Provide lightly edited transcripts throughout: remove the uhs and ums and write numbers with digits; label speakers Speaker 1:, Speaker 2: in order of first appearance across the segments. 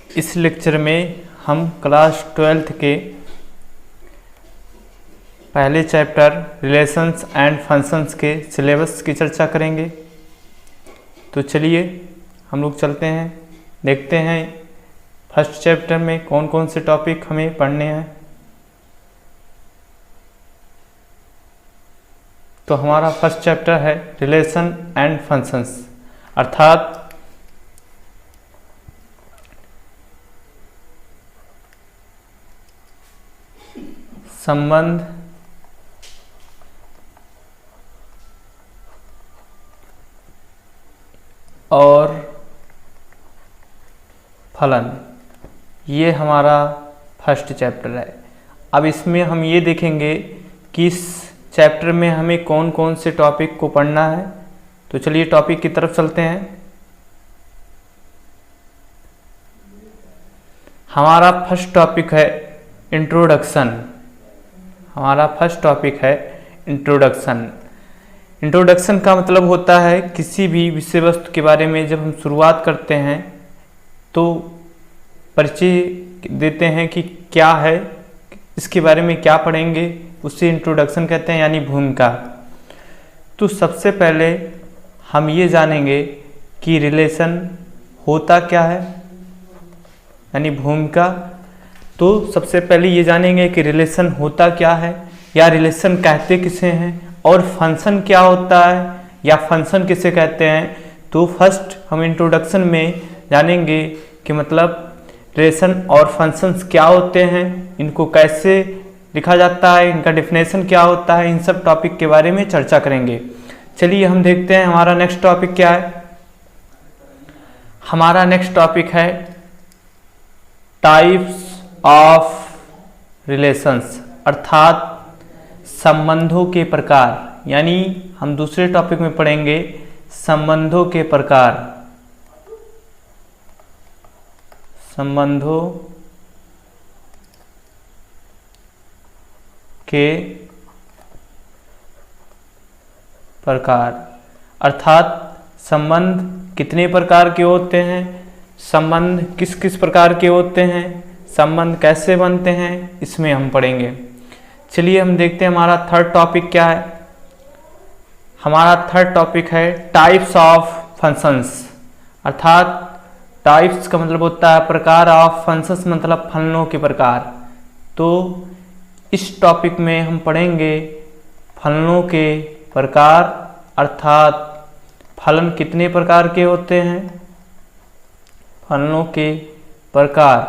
Speaker 1: इस लेक्चर में हम क्लास 12th के पहले चैप्टर रिलेशंस एंड फंक्शंस के सिलेबस की चर्चा करेंगे। तो चलिए हम लोग चलते हैं, देखते हैं फर्स्ट चैप्टर में कौन कौन से टॉपिक हमें पढ़ने हैं। तो हमारा फर्स्ट चैप्टर है रिलेशन एंड फंक्शंस, अर्थात संबंध और फलन, ये हमारा फर्स्ट चैप्टर है। अब इसमें हम ये देखेंगे कि इस चैप्टर में हमें कौन कौन से टॉपिक को पढ़ना है। तो चलिए टॉपिक की तरफ चलते हैं। हमारा फर्स्ट टॉपिक है इंट्रोडक्शन। हमारा फर्स्ट टॉपिक है इंट्रोडक्शन। इंट्रोडक्शन का मतलब होता है किसी भी विषय वस्तु के बारे में जब हम शुरुआत करते हैं तो परिचय देते हैं कि क्या है, इसके बारे में क्या पढ़ेंगे, उसे इंट्रोडक्शन कहते हैं, यानी भूमिका। तो सबसे पहले हम ये जानेंगे कि रिलेशन होता क्या है, यानी भूमिका। तो सबसे पहले ये जानेंगे कि रिलेशन होता क्या है या रिलेशन कहते किसे हैं, और फंक्शन क्या होता है या फंक्शन किसे कहते हैं। तो फर्स्ट हम इंट्रोडक्शन में जानेंगे कि मतलब रिलेशन और फंक्शंस क्या होते हैं, इनको कैसे लिखा जाता है, इनका डेफिनेशन क्या होता है, इन सब टॉपिक के बारे में चर्चा करेंगे। चलिए हम देखते हैं हमारा नेक्स्ट टॉपिक क्या है। हमारा नेक्स्ट टॉपिक है टाइप्स ऑफ रिलेशंस, अर्थात संबंधों के प्रकार, यानी हम दूसरे टॉपिक में पढ़ेंगे संबंधों के प्रकार। संबंधों के प्रकार, अर्थात संबंध कितने प्रकार के होते हैं, संबंध किस किस प्रकार के होते हैं, संबंध कैसे बनते हैं, इसमें हम पढ़ेंगे। चलिए हम देखते हैं हमारा थर्ड टॉपिक क्या है। हमारा थर्ड टॉपिक है टाइप्स ऑफ फंक्शंस, अर्थात टाइप्स का मतलब होता है प्रकार, ऑफ फंक्शंस मतलब फलनों के प्रकार। तो इस टॉपिक में हम पढ़ेंगे फलनों के प्रकार, अर्थात फलन कितने प्रकार के होते हैं, फलनों के प्रकार,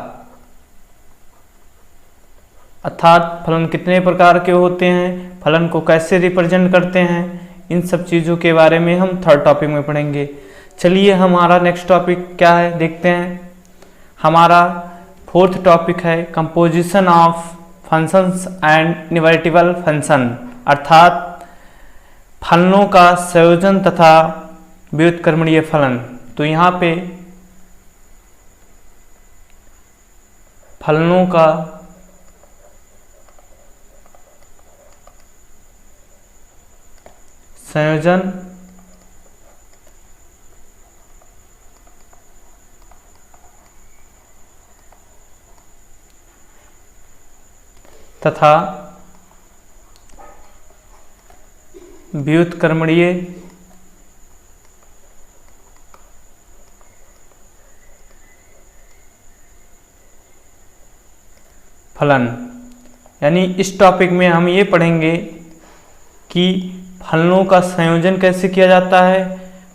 Speaker 1: अर्थात फलन कितने प्रकार के होते हैं, फलन को कैसे रिप्रेजेंट करते हैं, इन सब चीज़ों के बारे में हम थर्ड टॉपिक में पढ़ेंगे। चलिए हमारा नेक्स्ट टॉपिक क्या है देखते हैं। हमारा फोर्थ टॉपिक है composition of functions and invertible function, अर्थात फलनों का संयोजन तथा व्युत्क्रमणीय फलन। तो यहाँ पे फलनों का संयोजन तथा व्युत्क्रमणीय फलन, यानी इस टॉपिक में हम ये पढ़ेंगे कि फलनों का संयोजन कैसे किया जाता है,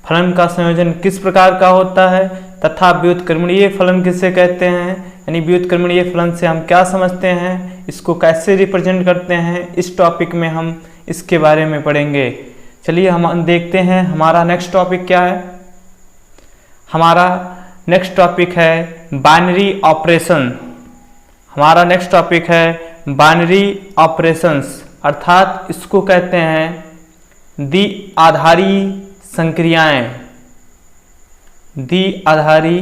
Speaker 1: फलन का संयोजन किस प्रकार का होता है, तथा व्युत्क्रमणीय फलन किसे कहते हैं, यानी व्युत्क्रमणीय फलन से हम क्या समझते हैं, इसको कैसे रिप्रेजेंट करते हैं। इस टॉपिक में हम इसके बारे में पढ़ेंगे। चलिए हम देखते हैं हमारा नेक्स्ट टॉपिक क्या है। हमारा नेक्स्ट टॉपिक है बाइनरी ऑपरेशन। हमारा नेक्स्ट टॉपिक है बाइनरी ऑपरेशंस, अर्थात इसको कहते हैं द्विआधारी संक्रियाएं। द्विआधारी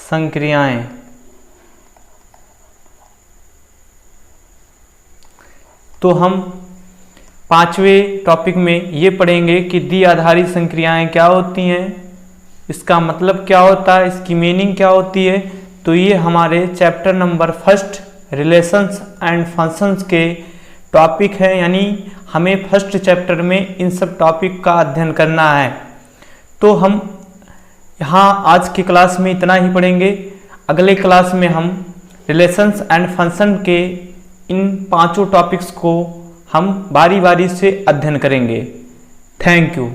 Speaker 1: संक्रियाएं। तो हम 5वें टॉपिक में ये पढ़ेंगे कि द्विआधारी संक्रियाएं क्या होती हैं, इसका मतलब क्या होता है, इसकी मीनिंग क्या होती है। तो ये हमारे chapter number 1 relations and functions के टॉपिक है, यानी हमें फर्स्ट चैप्टर में इन सब टॉपिक का अध्ययन करना है। तो हम यहाँ आज की क्लास में इतना ही पढ़ेंगे। अगले क्लास में हम रिलेशंस एंड फंक्शन के इन 5 टॉपिक्स को हम बारी बारी से अध्ययन करेंगे। Thank you.